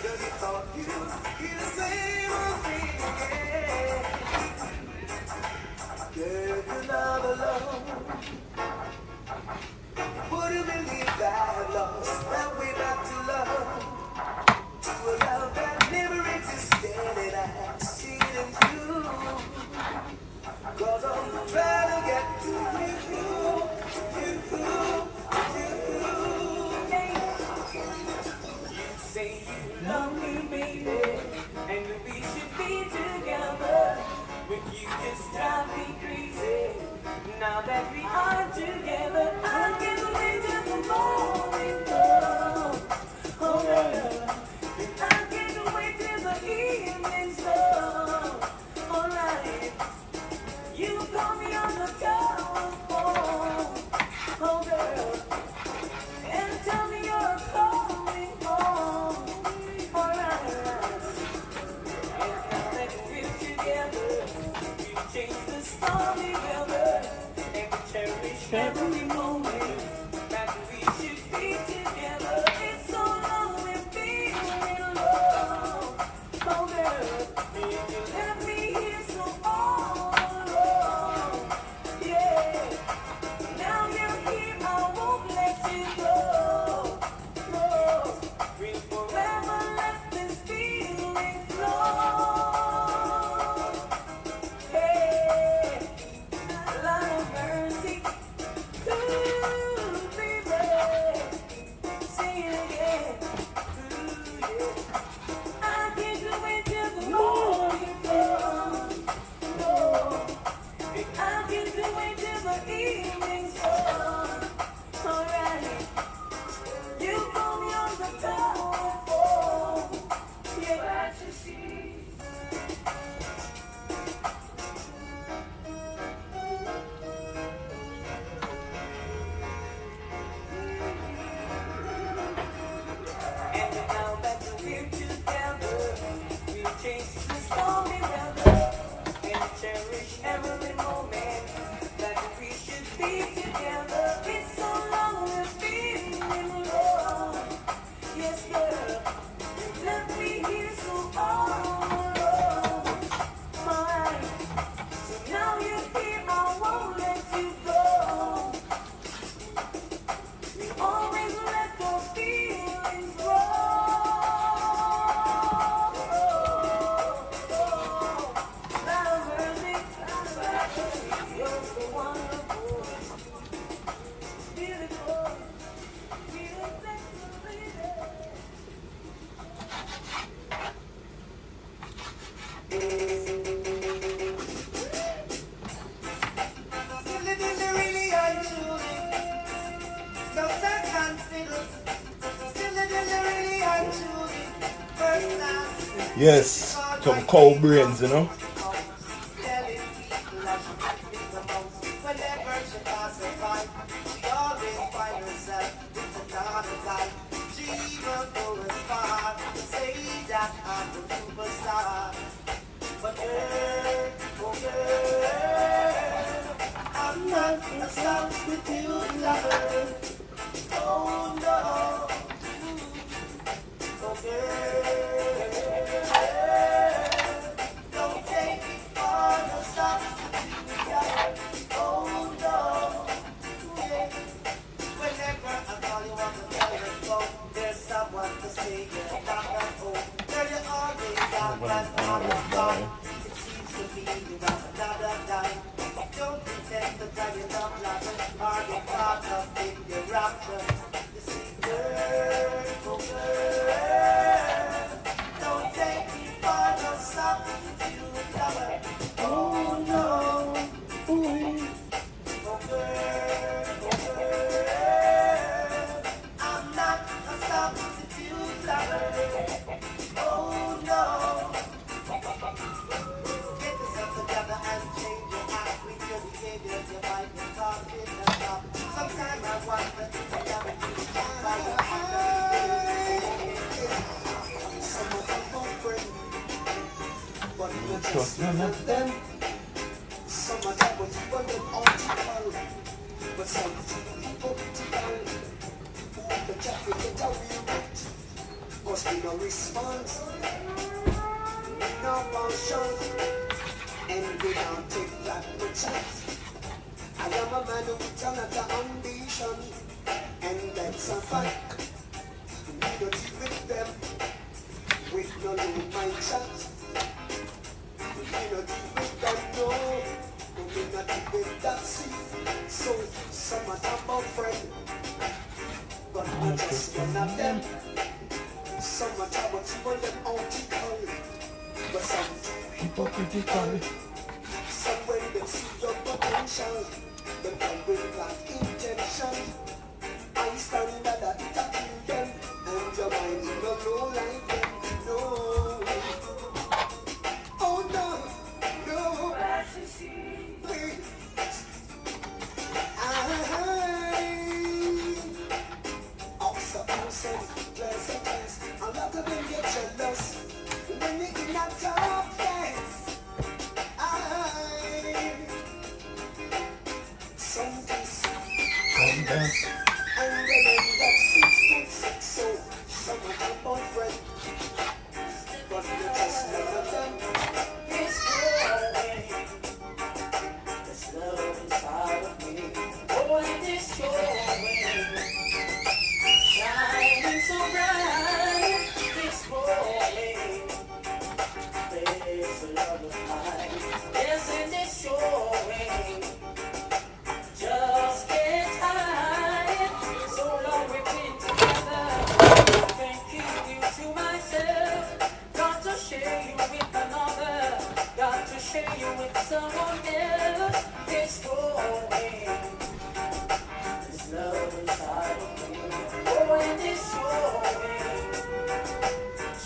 Does it thought you hear the same old thing again? Girl, you're not alone. Wouldn't believe that I lost that way back to love. To a love that never existed and I see it in you. Cause I'm trying to get to you. You say you love me, baby, and we should be together. But you just drive me crazy. Now that we are together, I can't wait till the morning comes. Oh, girl, I can't wait till the evening sun. Alright, you call me on the telephone. Oh, girl, and tell me you're coming home. Alright, and now that we're together, you change the stormy weather. Cherish every moment that we should be together. It's so long we've been in love. Oh girl, you left me here so all alone. Yeah, now you're here, I won't let you go. No, we'll forever let this feeling flow. Hey, Lord of mercy. Ooh, baby, sing it again. Ooh, yeah. I can't wait till the morning comes. No, I can't wait till the evening sun. Alright, you call me on the telephone. Yeah, I just see. And now that we're together, we change the stormy weather and cherish every moment that we should be together. It's so long we've been in love. Yes, girl, you left me here so all alone. Alright, so now you're here, I won't let you go. We always let the feelings grow. You're so wonderful, beautiful, beautiful. Really untruly, so sad and fiddle. Still really untruly, first class. Yes, some cow brains, you know. Whenever she passes by, she always finds herself with another guy. She even goes as far to say that I'm the superstar. But girl, oh girl, I'm not a substitute lover. Oh no, oh girl, don't take me for no substitute lover. Oh no, yeah. Whenever I call you on the telephone, there's someone to say you're not at home. Girl, you always got that on the phone. It seems to me you have another time. Don't pretend to try it up like or get caught up in your rapture. You see, girl, oh girl, don't take me for no substitute lover. Oh no, ooh. Oh girl, I'm not a substitute lover. Oh no. Get yourself together and change your act with your behavior. You might be talking about. Sometimes I wonder if you ever do it by your some of them won't bring, but you just none of them. Some of them was running on people, but some people to go. Who the traffic get away with? cause we no response, we no function, and we don't take that no chance. I am a man with another ambition, and that's a fact. We don't deal with them with no low mind chat. We don't deal with them, no. We not deal with that see. So some are talk about friend, but not just one of them. Some are talk about you and them article, but some hypocritical. Some when they see your potential, them come with that intention. I stand by that it a kill them, and your mind is no low like them. No. Oh no, no. Wait. Also, class, a lot of them get jealous when you're in a tough place. Some dance, and then that 6 so some of them boyfriend, but you just none of them. It's growing, this love inside of me. Oh, it is showing, shining so bright. It's growing, there's a love of mine. Yes, it is showing. Just get tired. So long we've been together. Can't keep you to myself. Got to share you with another. Got to share you with someone else. It's growing. This love inside of me. Oh, and it's showing.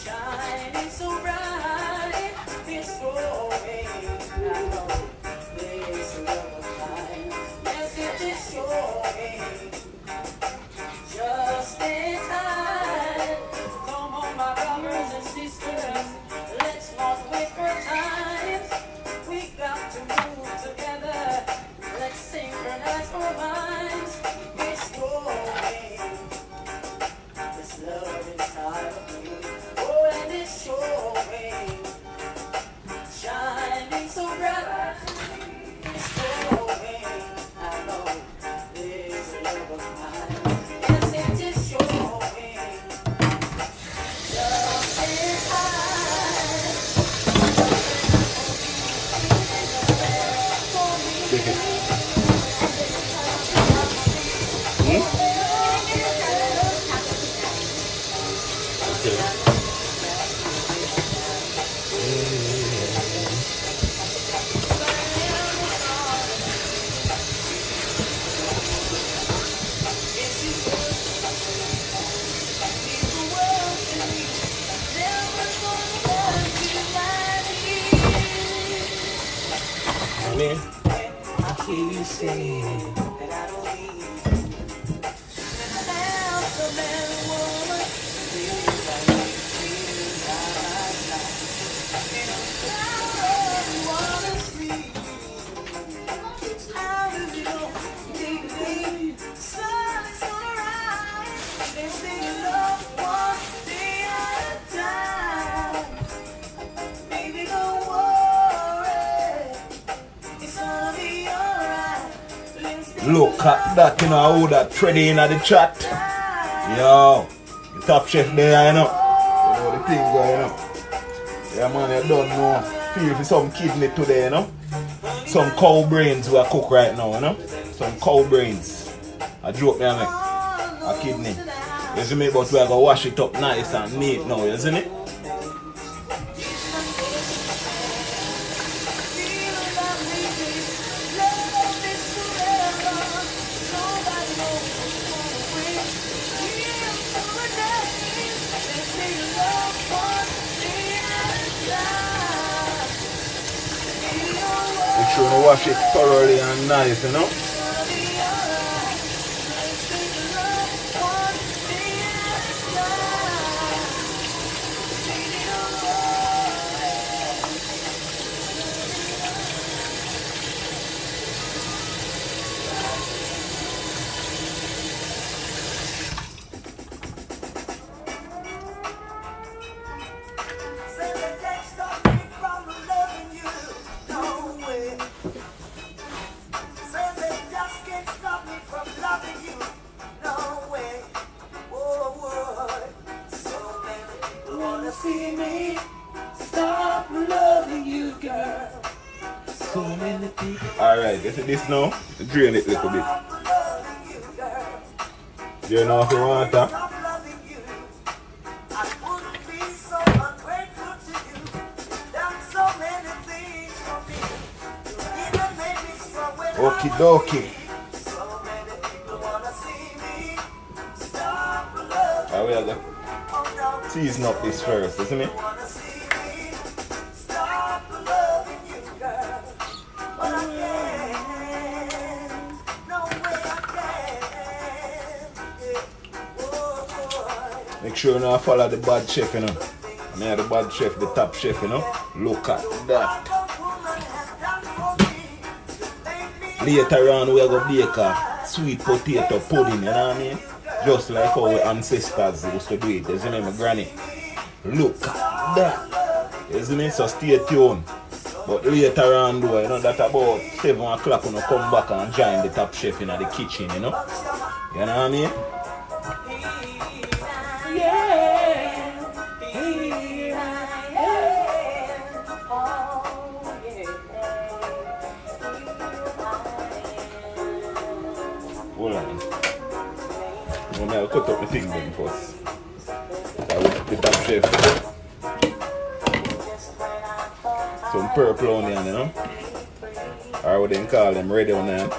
Shining so bright. It's growing. I know there's a love of mine. Yes, it is showing. Just in time. Come on, my brothers and sisters. Let's not wait for time. We got to move together. Let's synchronize our minds. It's growing. This love inside of me. Oh, and it's showing. Shining so bright. It's growing. I know there's a love of mine. Yes, it is showing. Just in time. Man. I hear you saying that I don't need you. Without the man and woman, feels like feeling side by side. And I'm proud of you honestly. How do you know, baby? Sun is gonna rise. Let's make love one day at a time. Baby, don't worry. It's gonna be alright. Look at that, you know, how that threading in the chat. Yo, the top chef there, you know. You know the thing going, you know. Yeah, man, you don't know. Feel for some kidney today, you know. Some cow brains we are cook right now, you know. Some cow brains. I joke me, I make a kidney. You see me, but we are going to wash it up nice and neat now, you see me? Make sure you wash it thoroughly and nice, you know. see me stop loving you, girl. So many people. Alright, you see this now? Drain it a little bit. You know if you want that? Okie dokie. Alright, we are going to season up this first, isn't it? Make sure you know follow the bad chef, you know. I mean the bad chef, the top chef, you know. Look at that. Later on we are going to bake a sweet potato pudding, you know what I mean? Just like how our ancestors used to do it, isn't it, my granny? Look at that. Isn't it? So stay tuned. But later on though, you know, that about 7 o'clock when you come back and join the top chef in the kitchen, you know? You know what I mean? Hold on. I'll cut up the thing then first. The top chef. Some purple onion, you know? Or what they call them, red onion.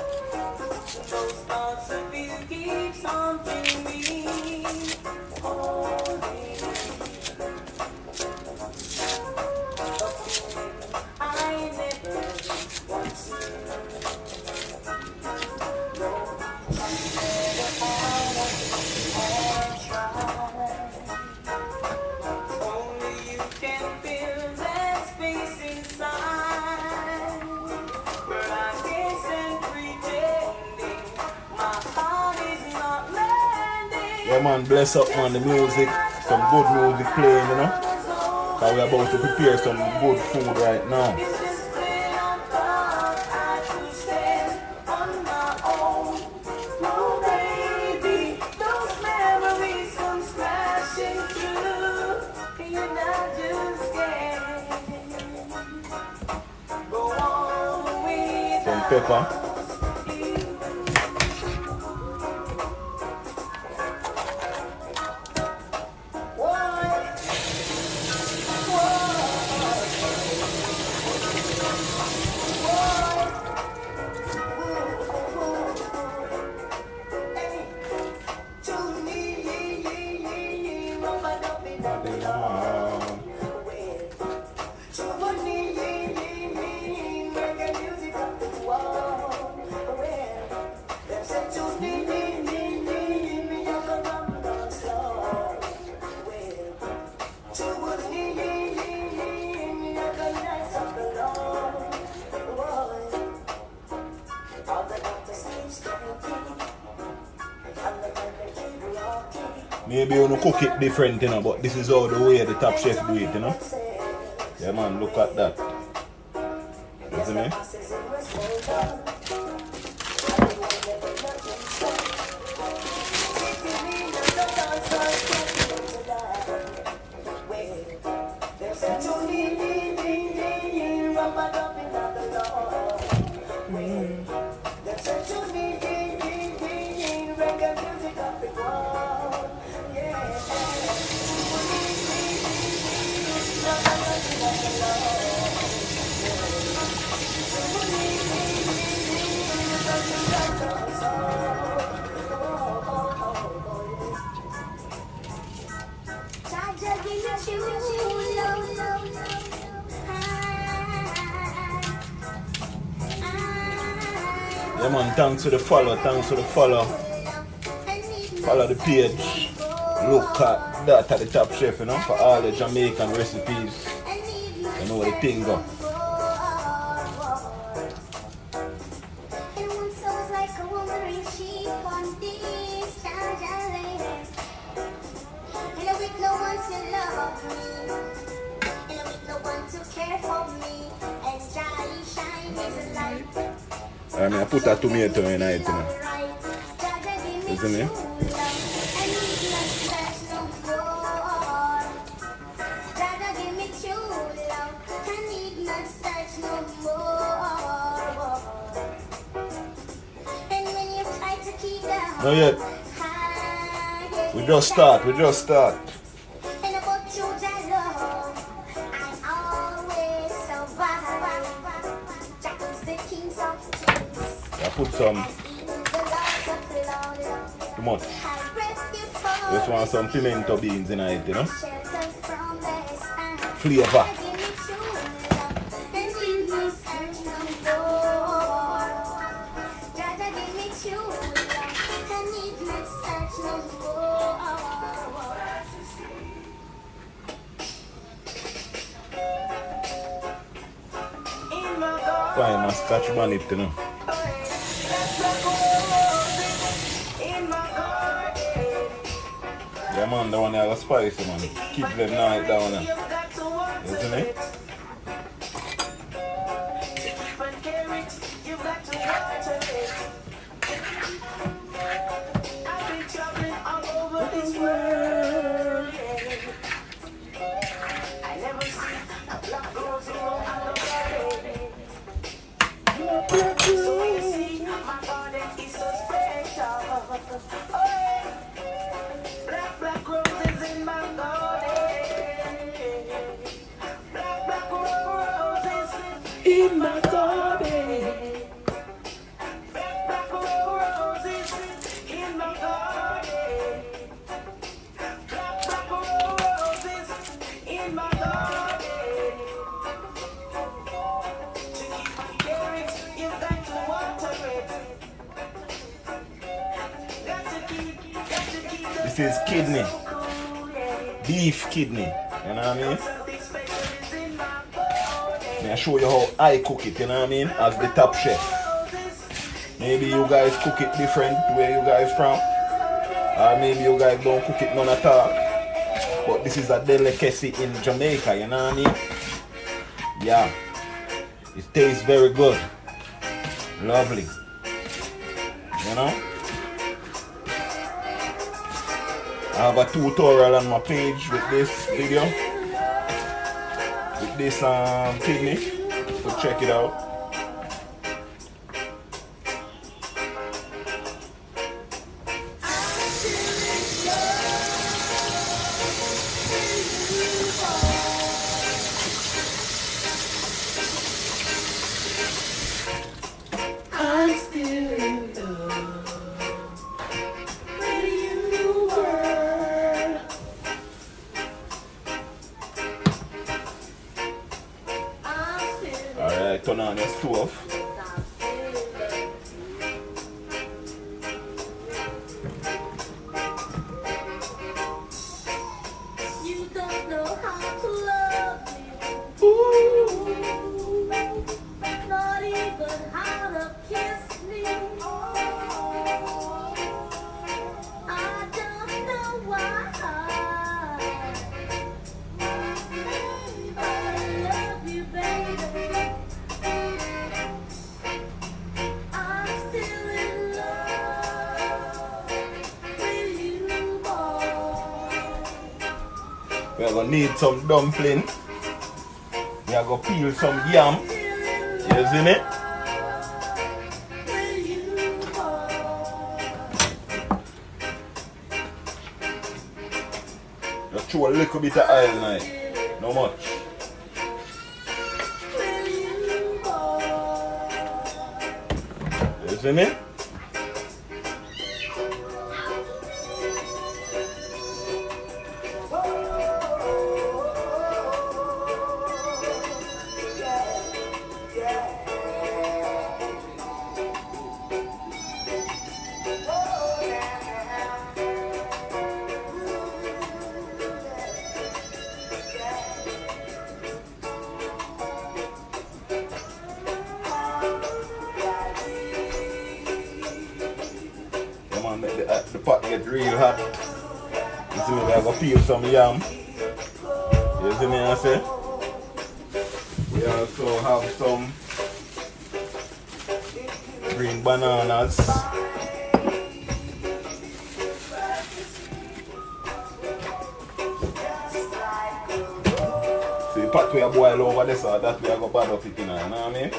Yeah man, bless up man, the music, some good music playing, you know. Cause we're about to prepare some good food right now. Some pepper. Maybe you wanna cook it different, you know, but this is all the way the top chef do it, you know. Yeah man, look at that. You see me? Yeah man, thanks for the follow, Follow the page. Look at that at the top chef, you know, for all the Jamaican recipes. You know where the thing go. I mean, I put a tomato in it, you know. Isn't it? No yet. We just start. I put some too much. Just want some pimento beans in it, you know? Flavor. Fine, a scotch bonnet, you know. Yeah, man, the one that was spicy, man. Keep them night down there. Isn't it? In my garden, black roses in my garden, black roses in my garden. To keep my carrots, you got to water it. Got to keep. This is kidney, beef kidney. You know what I mean? I show you how I cook it, you know what I mean, as the top chef. Maybe you guys cook it different where you guys from, or maybe you guys don't cook it none at all. But this is a delicacy in Jamaica, you know what I mean? Yeah, it tastes very good, lovely, you know. I have a tutorial on my page with this video. This kidney, so check it out. I'm still in love with you, world. Alright, turn on your stove. You don't know how to love me. Ooh, not even how to kiss me. I don't know why. I love you, baby. I'm still in love with you, boy. We're gonna need some dumpling. We are gonna peel some yam. You see it? With you, boy. Just throw a little bit of oil in it. Not much. With you, boy. You see me? Make the pot get real hot. You see me, we are going to peel some yam. You see me, I say? We also have some green bananas. See the pot we are boil over this, so that we are going to bad up it in, you know what I mean?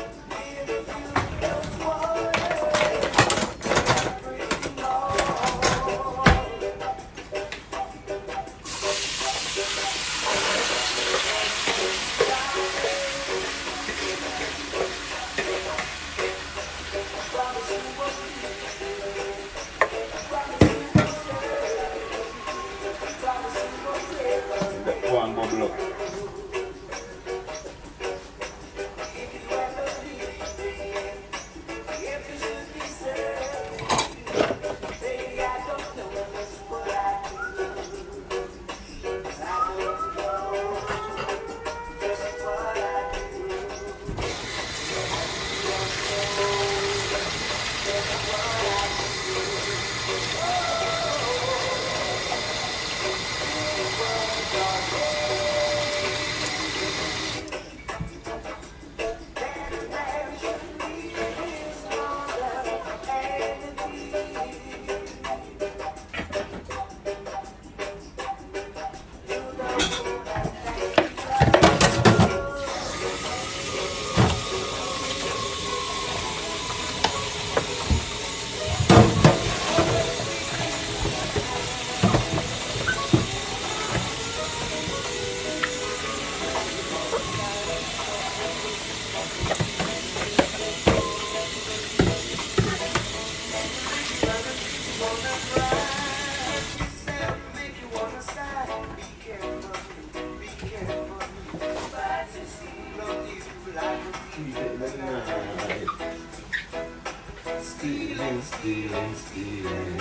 stealing, stealing.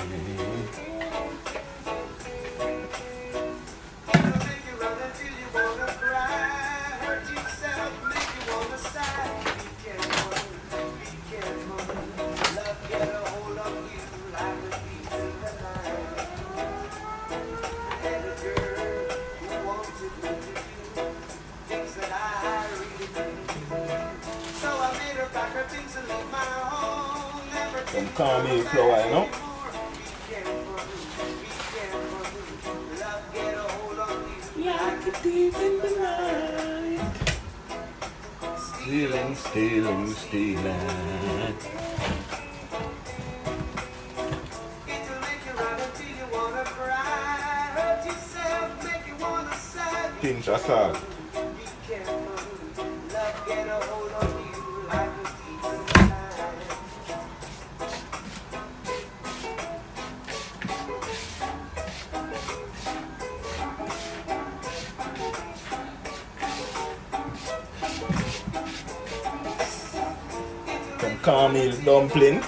Some caramel flour, you know? Like a thief in the night. Stealing, stealing, stealing. Pinch of salt. Some caramel dumpling.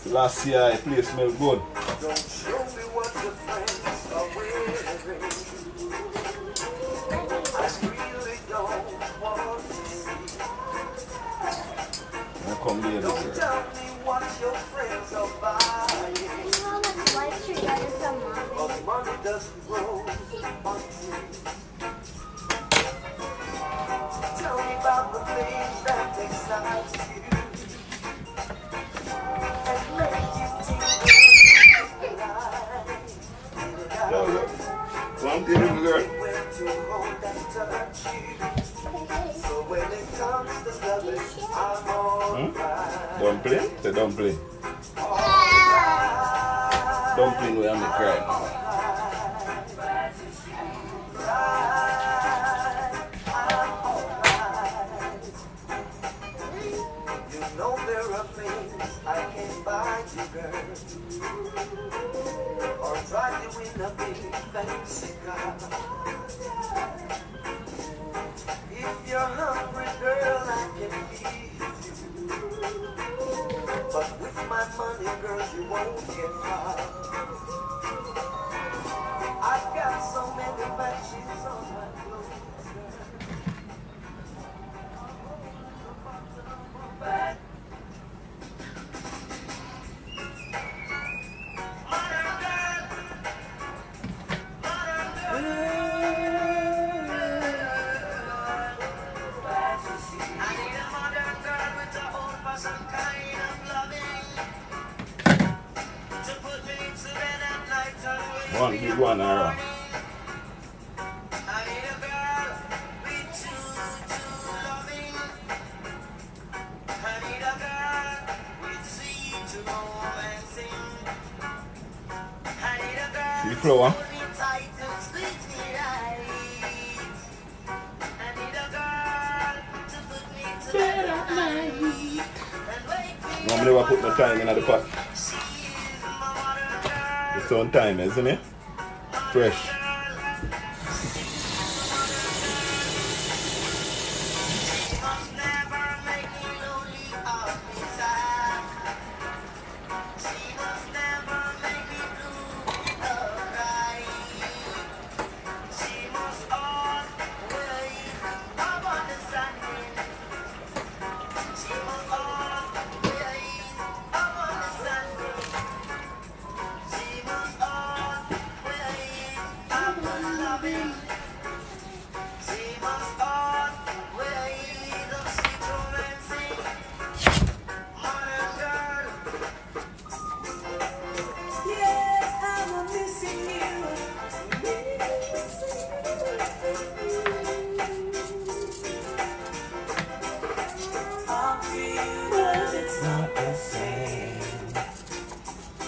Last year, the place smelled good. Don't show me what your friends are wearing. I really don't want to see. Come here, don't tell me what your friends are buying. Cause money doesn't grow on trees. Tell me about the things that excite you. One thing, girl. Dumpling? The dumpling. Dumpling where I'm crying. You know there are things I can buy you, girl, or drive you in a big fancy car. If you're hungry, girl, I can feed you. But with my money, girl, you won't get far. I've got so many matches on my clothes, girl. One big one, alright. See the flower? Normally never put no time in the pot. It's on time, isn't it? Fresh.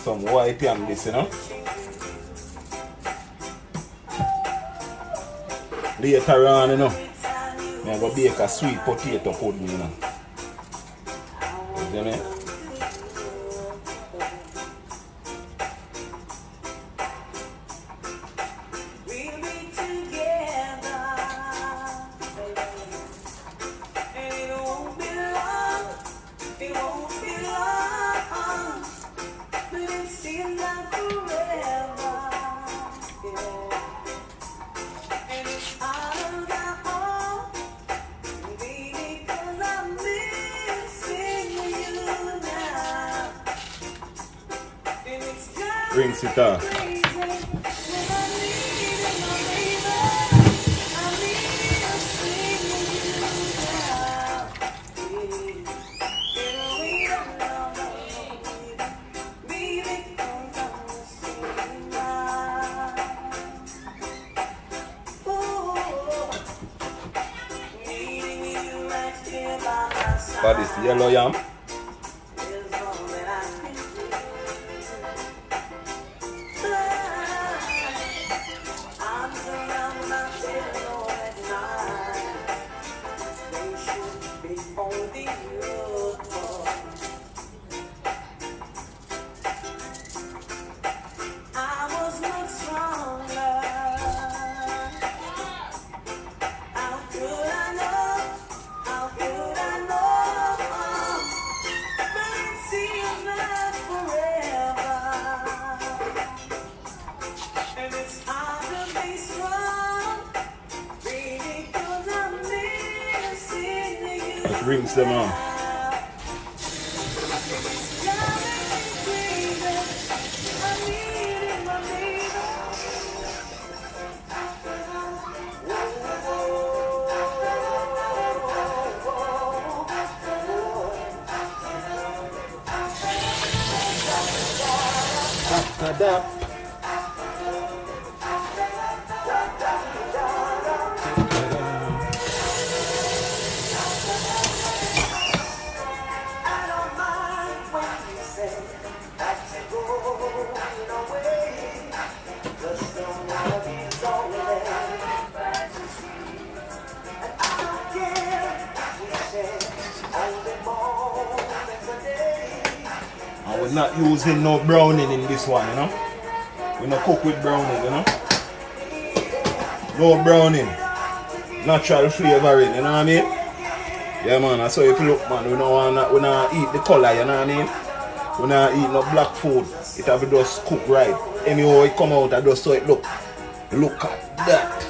Some white yam this, you know. Later on, you know, I'm going to bake a sweet potato pudding, you know. You see me? Rinse it off. But this yellow yam. Let's rinse them off. Da-da. We're not using no browning in this one, you know. We don't cook with browning, you know. No browning. Natural flavoring, you know what I mean? Yeah man, that's how if you look man, we don't eat the color, you know what I mean? We don't eat no black food. It have to just cook right. Anyhow it come out, I just so it look. Look at that.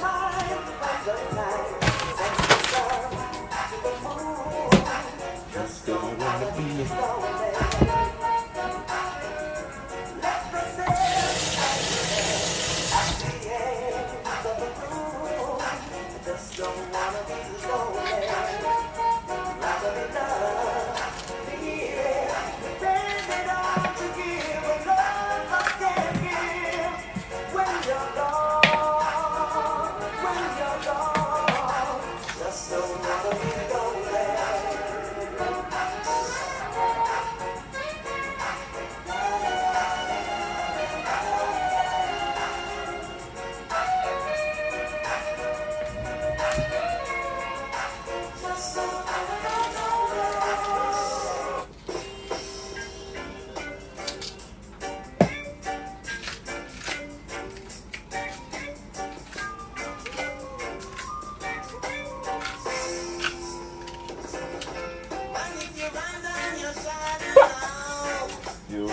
You will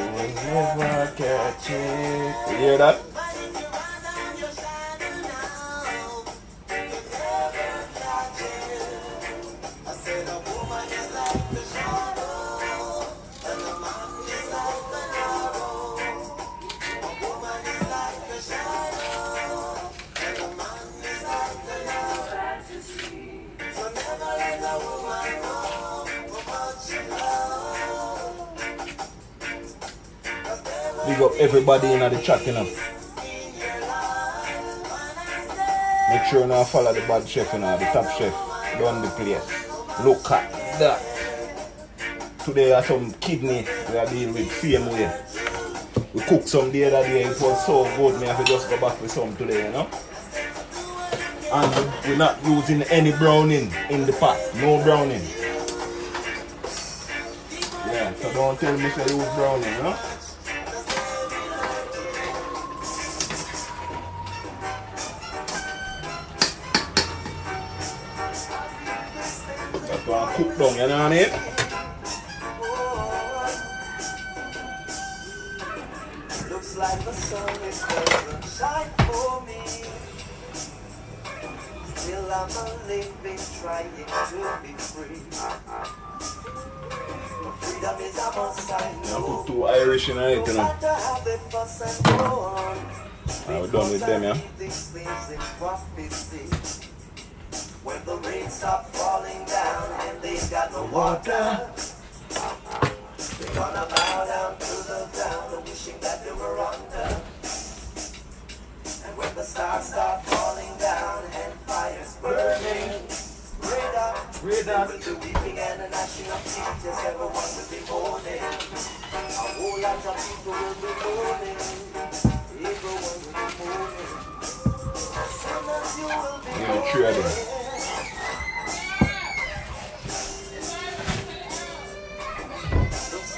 never catch it. You hear that? Big up everybody in the chat, you know. Make sure you now follow the bad chef, you know, the top chef. Done the place. Look at that. Today I have some kidney we are dealing with same way. We cooked some the other day, it was so good, me have to just go back with some today, you know. And we're not using any browning in the pot. No browning. Yeah, so don't tell me to use browning, you know. Cook down, you know what I mean? Looks like the sun is going to shine for me. Still I'm a living, trying to be free. Freedom is a must, I know. I put 2 Irish in it, you know. We're done with them, yeah. When the rain stops falling down and they've got no water, they're gonna bow down to the ground, wishing that they were under. And when the stars start falling down and fires burning, red up, they will be weeping and a gnashing of teeth, as everyone will be mourning. A whole lot of people will be mourning. Everyone will be mourning. As soon as you will be mourning.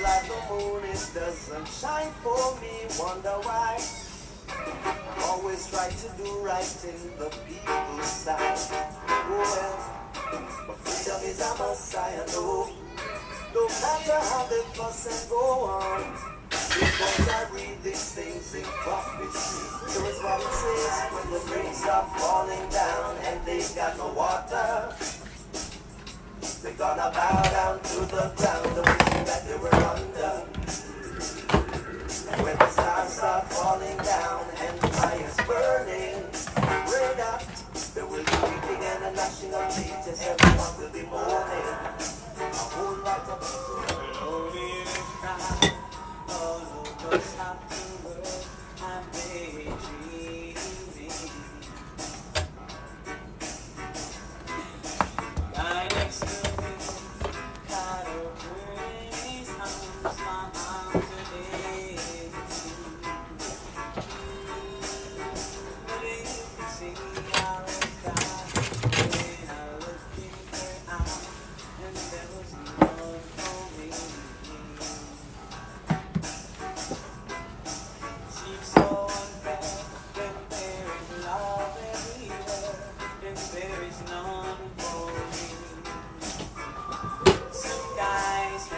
Like the moon, it doesn't shine for me, wonder why. Always try to do right in the people's sight. Well, but freedom is a must, I know. No matter how they fuss and go on, because I read these things in prophecy. So it's what it says, when the rain stops falling down and they've got no water, they're gonna bow down to the ground, wishing that they were under. And when the stars start falling down and the fire's burning, red up, there will be weeping and a gnashing of teeth, as everyone will be mourning. A whole lot of people will mourning and cry all over half the world. I'm daydreaming. Right next to see how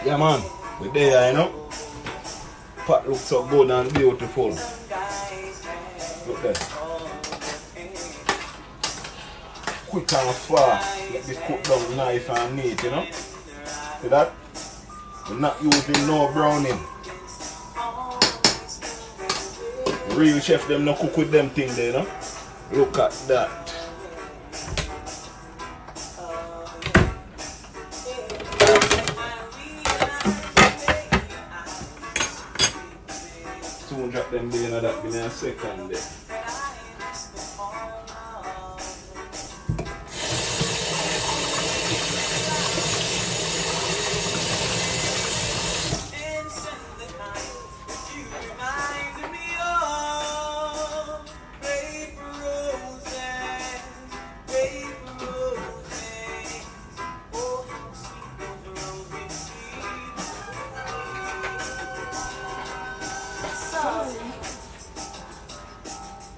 Yeah man, we're there, you know. Pot looks so good and beautiful. Look there. Quick and fast. Let this cook down nice and neat, you know. See that? We're not using no browning. Real chef them no cook with them things there, you know. Look at that. Soon drop them there, you know, that give me a second there.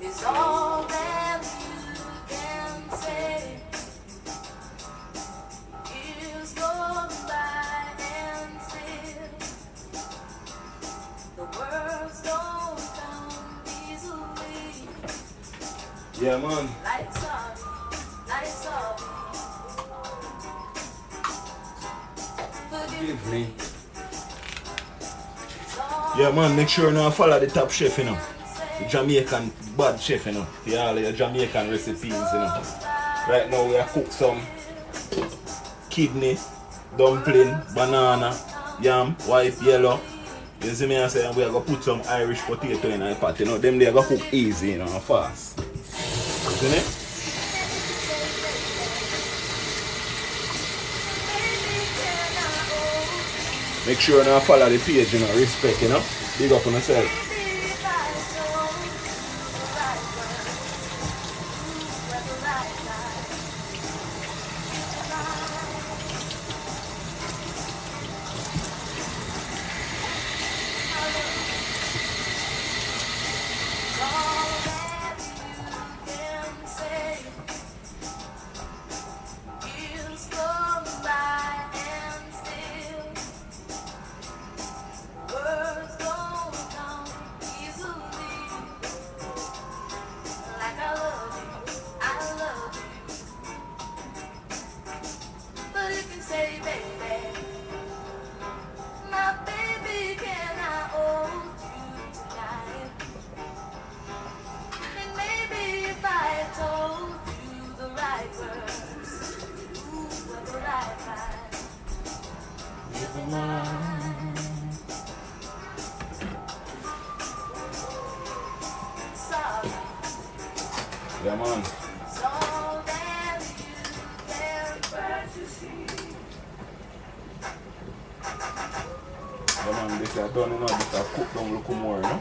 Is all that you can say. Years go by and still the words don't come easily. Yeah man. Like sorry, like sorry. Forgive me. Yeah man, make sure you know follow the top chef, you know. The Jamaican bad chef, you know. For all your Jamaican recipes, you know. Right now we are cook some kidney, dumpling, banana, yam, white, yellow. You see me I say we are gonna put some Irish potato in our pot, you know. Them they are gonna cook easy, you know, and fast. Isn't it? Make sure you follow the page, you know, respect, you know. Big up on yourself. Yeah man. Yeah man, this is done, you know, this is cooked down a little more, you know.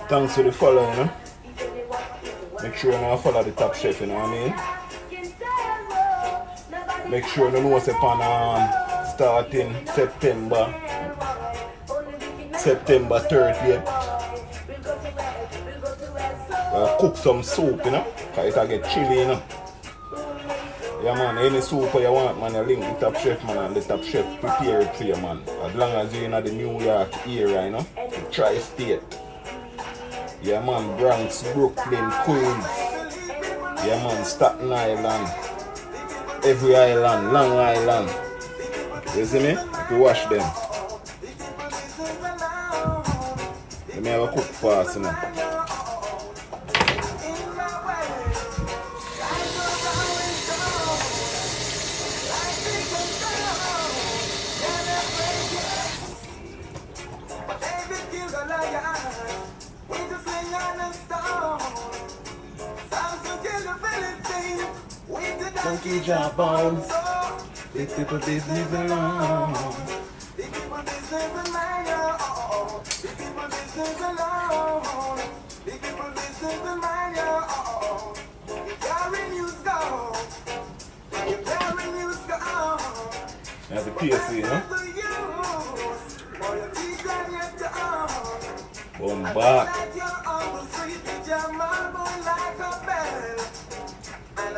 Thanks for the follow, you know. Make sure you follow the Top Chef, you know what I mean? Make sure you know what's upon starting September 30th. Cook some soup, you know, because it'll get chilly, you know. Yeah, man, any soup you want, man, you link the Top Chef, man, and the Top Chef prepare it for you, man. As long as you're in the New York area, you know, the tri-state. Yeah, man, Bronx, Brooklyn, Queens. Yeah, man, Staten Island. Every island, Long Island. You see me? You can wash them. Let me have a cook fast, you know. Funky job bombs. Leave people business alone. Leave people business alone. Leave people business alone. Leave people business alone. You carry news go. You carry news go. That's the PSC, huh? Boom back.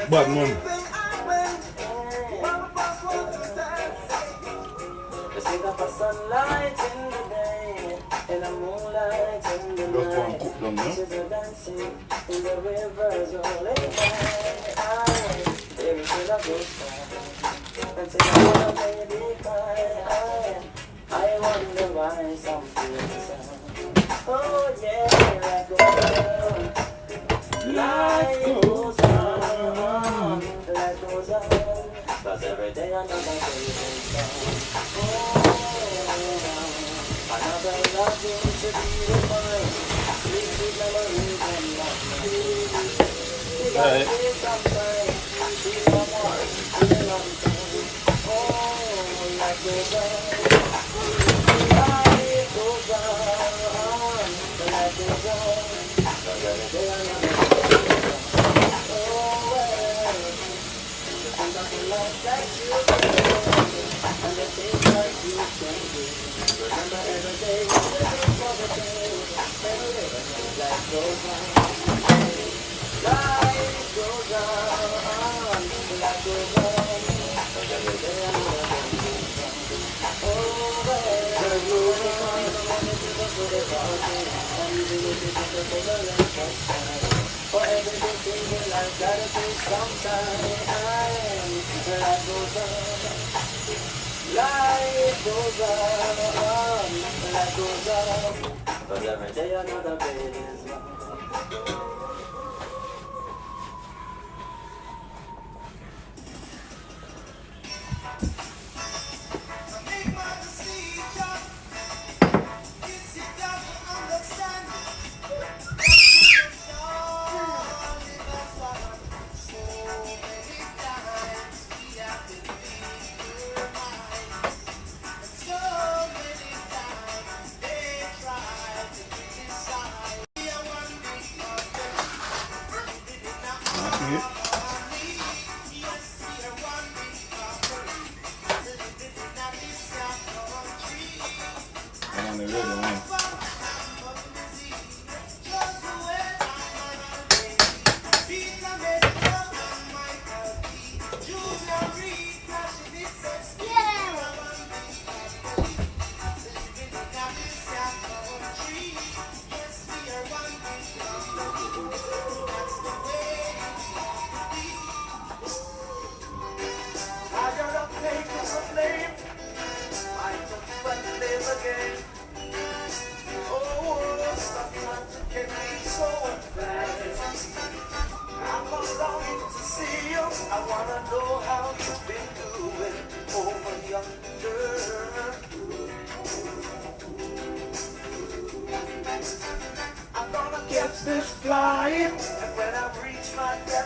Bad man. Sunlight in the day, and a moonlight in the night. She's a dancing in the rivers rolling by. There is a good time, and say I wanna baby cry. I wonder why some feel sad. Oh yeah, life goes on, life goes on, 'cause every day another day goes on. Another loving to be defined. Sweet memories and love. You gotta give some time. See some more. See a long time. Oh, life goes on. Life goes on. Life goes on. Another day, another day. Oh, well. The things of the life that you do. And the things that you can do. Remember every day, living for the day, every day, life goes on. Life goes on, life goes on. Every day another day goes on. Oh, well, the morning to go to the party, and even if you take for the length of time. For every big thing in life, gotta take some time. Life goes on. Life goes on, life goes on, 'cause every day another day is long.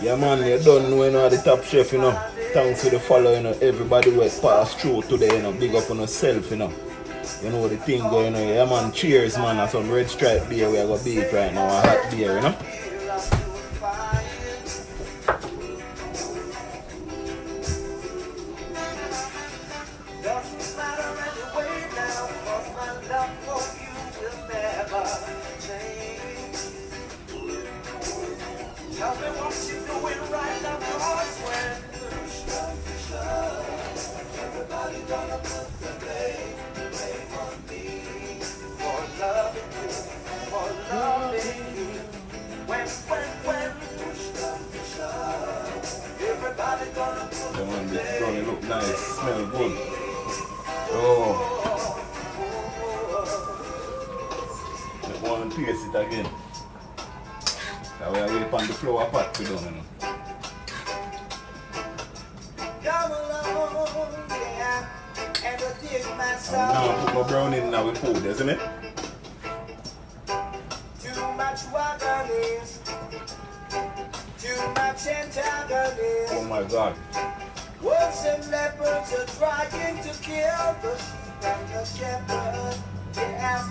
Yeah, man, you don't know, you know, the Top Chef, you know. Thanks for the follow, you know. Everybody who pass through today, you know. Big up on yourself, you know. You know the thing going on. Yeah, man, cheers, man. And some red stripe beer we are going to beat right now. A hot beer, you know? Yeah, man, this brownie look nice, smell good. Oh. I want to taste it again. So we are waiting on the flour pot to do, you know. I'm now put my brownie in now with food, isn't it? Too much wagonist, too much antagonist. Oh my God. Wolves and leopards are trying to kill the sheep and the shepherd. Yeah.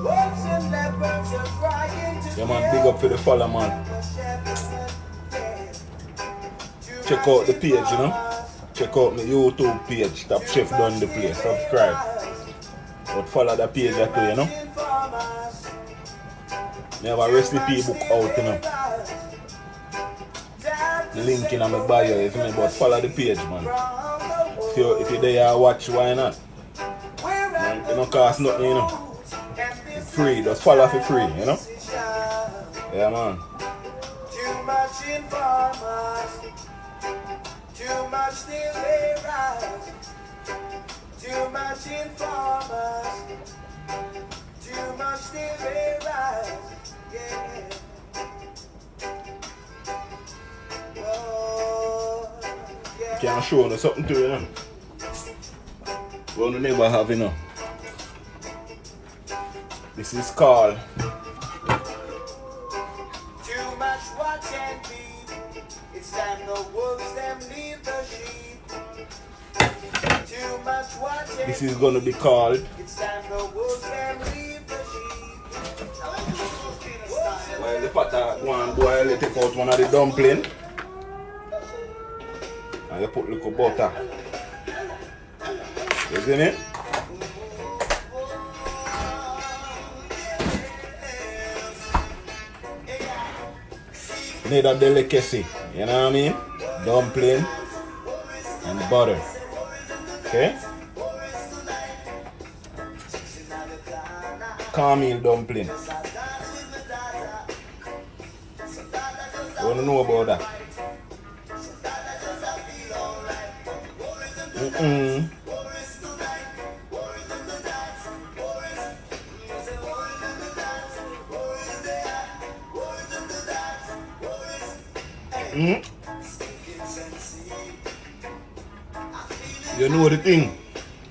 Wolves and leopards are trying to Yeah, man, big up for the follow, man. Check out the page, you know. Check out my YouTube page, Topchefdundyplace. Subscribe. But follow the page that too, you know. I have a recipe book out, you know. The link in my bio, you feel me? But follow the page, man. If you're there, watch, why not? Man, it don't cost nothing, you know. It's free, just follow for free, you know. Yeah, man. Too much informers, too much still they rise. Too much informers, too much still they rise. Yeah. Oh, yeah. Can I show you something to you, you know? What you never have, you know. This is called Too much watch and feed. It's time the wolves them leave the sheep. Too much watch and this is gonna be called it's time the wolves them leave the sheep. while the pot one boil, you take out one of the dumpling and you put little butter. You see me? You need a delicacy, you know what I mean? Dumpling and butter. Okay? Cornmeal dumpling. You wanna know about that? You know the thing.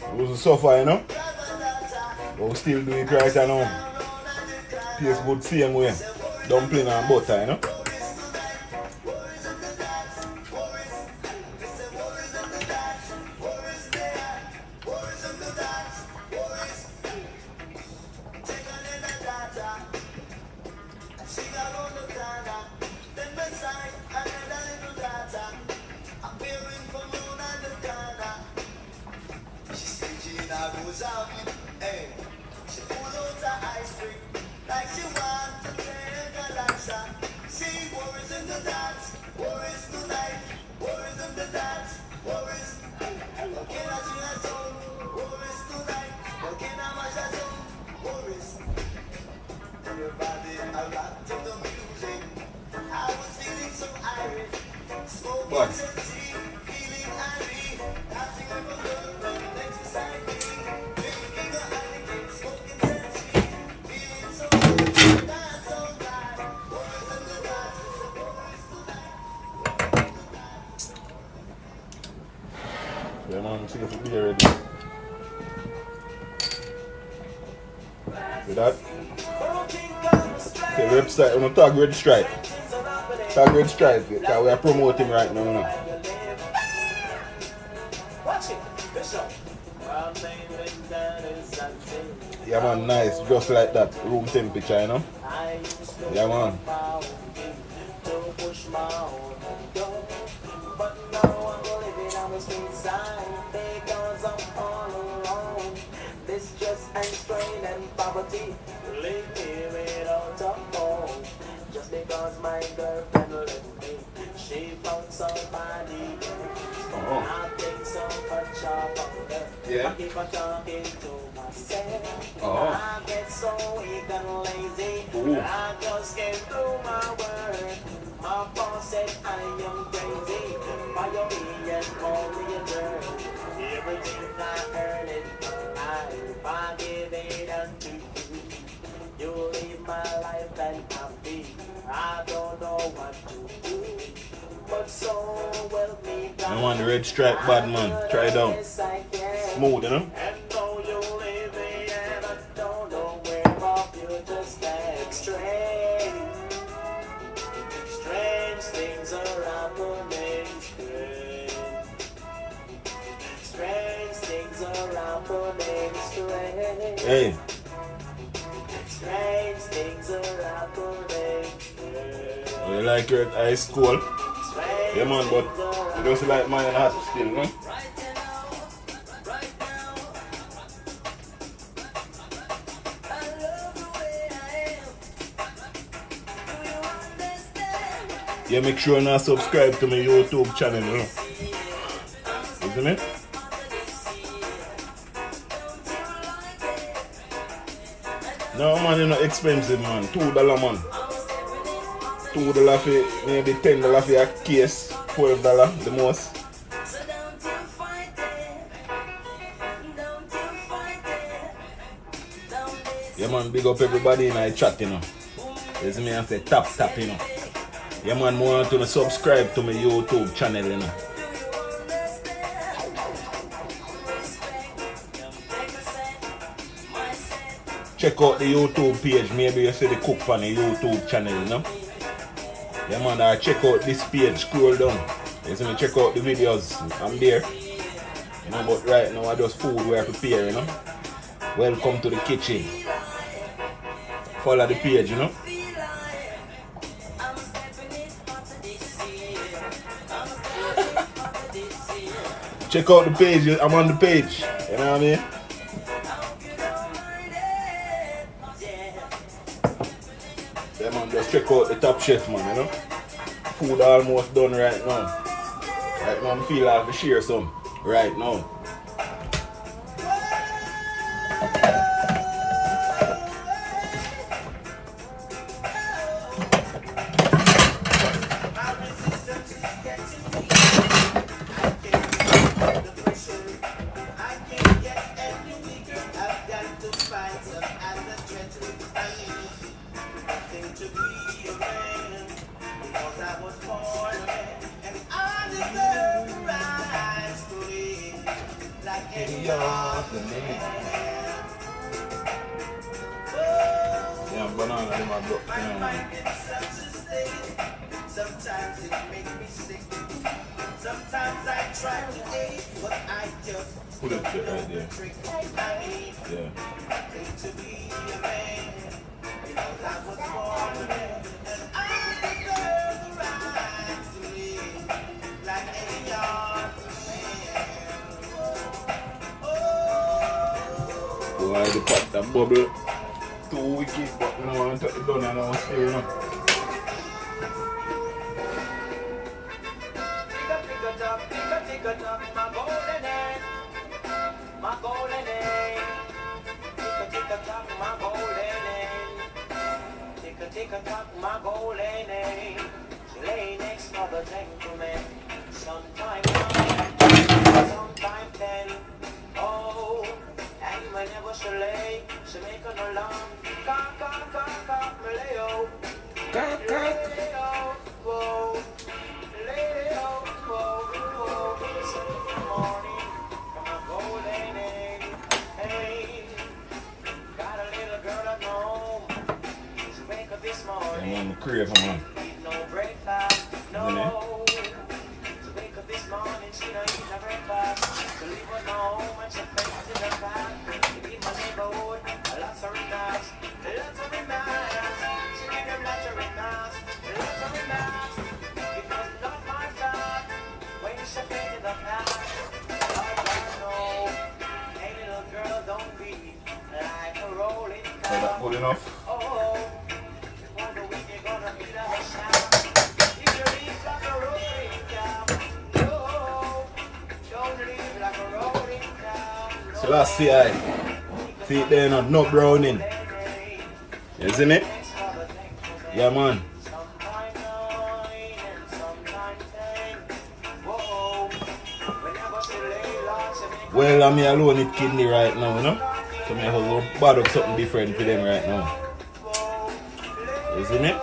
It was a suffer, you know? But we still do it right now. Tastes good same way. Dumpling and butter, you know? What? Yeah, man, see if it be ready. See that? Okay, website, I'm gonna tag red stripe. Tag red stripe, because we are promoting right now, you know. Watch it. Good show. Yeah man, nice, just like that, room temperature, you know. Yeah man. But now I'm living on the street side because I'm all alone. This just and strain and poverty live here without a home. Just because my girlfriend left me, she found somebody else. I think so much of her. Yeah. I keep on talking to myself. Oh. I get so weak and lazy. Ooh. I just can't do my work. My boss said I am crazy. By your and call me a jerk. Everything I earn in my life, I give it unto you. You live my life and happy. I don't know what to do. But so well me down. I want the red stripe bad man. Try it out. Smooth, you know? And though you live in and I don't know where off you just act strange. Strange things are happening. Strange things are happening. Strange. Hey. Strange things are happening. Oh, you like your high school? Yeah man, but you just like mine hot still, no? Yeah, make sure you subscribe to my YouTube channel, you know? Isn't it? No man, it's not expensive man. $2 man. $2 for maybe $10 for a case. $12 the most. Yeah man, big up everybody in the chat, you know. This me I say tap, you know. Yeah man, I want to subscribe to my YouTube channel, you know. Check out the YouTube page, maybe you see the cook on the YouTube channel, you know. Yeah man, check out this page, scroll down. You see me, check out the videos, I'm there. You know, but right now I just food we are preparing, you know. Welcome to the kitchen. Follow the page, you know. Check out the page, I'm on the page, you know what I mean? Yeah man, just check out the Top Chef man, you know. Food almost done right now. Right now I feel like to share some right now. Yeah, banana in my book. Sometimes it makes me sick. Sometimes I try to eat, but I just put it right there. Yeah. To be a man, because I was born a man, and I deserve the right to live like any other man. So I had to pop that bubble. Too wicked, but you know, I touch it down and I was still, you know. Pick it up, my golden egg, my golden egg. Tick a tock, my golden egg. Tick a tock, my golden egg. She lay next to the gentleman. Sometime now, sometime then. Oh, and whenever she lay, she make an alarm. Cock, me lay out. Lay out, whoa. Lay out, whoa. Morning, from a golden egg. Hey, got a little girl at home. She wake up this morning. I'm crave, man. Eat no breakfast, no. She wake up this morning, she don't eat no breakfast. She leave her home and she faints in the back. She beat my neighborhood. good enough. So last see I see it there no browning. You see me? Yeah man. Well I'm alone with kidney right now, you know? So I have to bad up something different for them right now. You see me?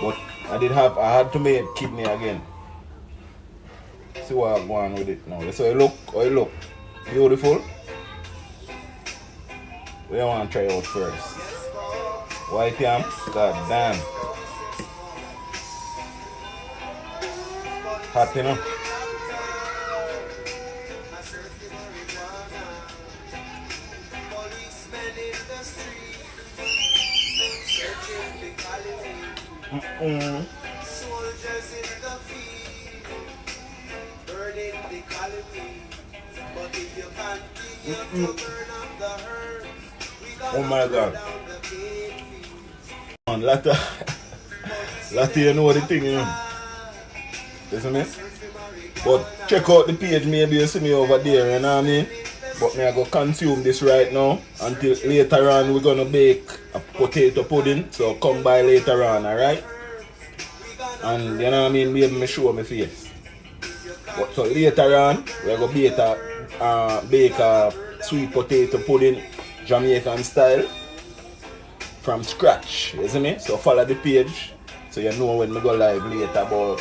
But I had to make kidney again. See what I'm going with it now. So how it look? Beautiful. We want to try out first. White yam, god damn. Hot, you know? Oh my god. Later you know the thing, you know. You see me? But check out the page, maybe you see me over there, you know what I mean? But me I go consume this right now until later on we're gonna bake a potato pudding. So come by later on, alright? And you know what I mean, maybe me show my face. But so later on we're gonna bake a sweet potato pudding Jamaican style from scratch, you see me? So follow the page so you know when we go live later about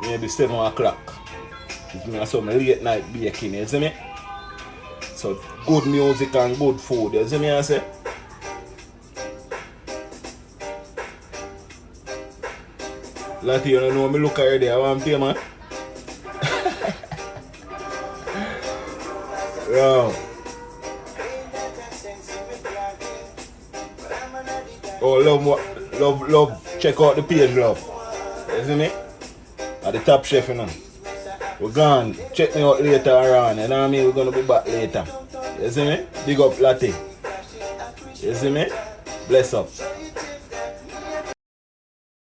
maybe 7 o'clock. It's me some late night baking, you see me? So good music and good food, you see me I say? Lati, you don't know me look already, I want to pay man. Yo. Oh, love, check out the page, love. You see me? At the Top Chef, you know. We're gone. Check me out later on, you know what I mean? We're gonna be back later. You see me? Big up Latte. You see me? Bless up.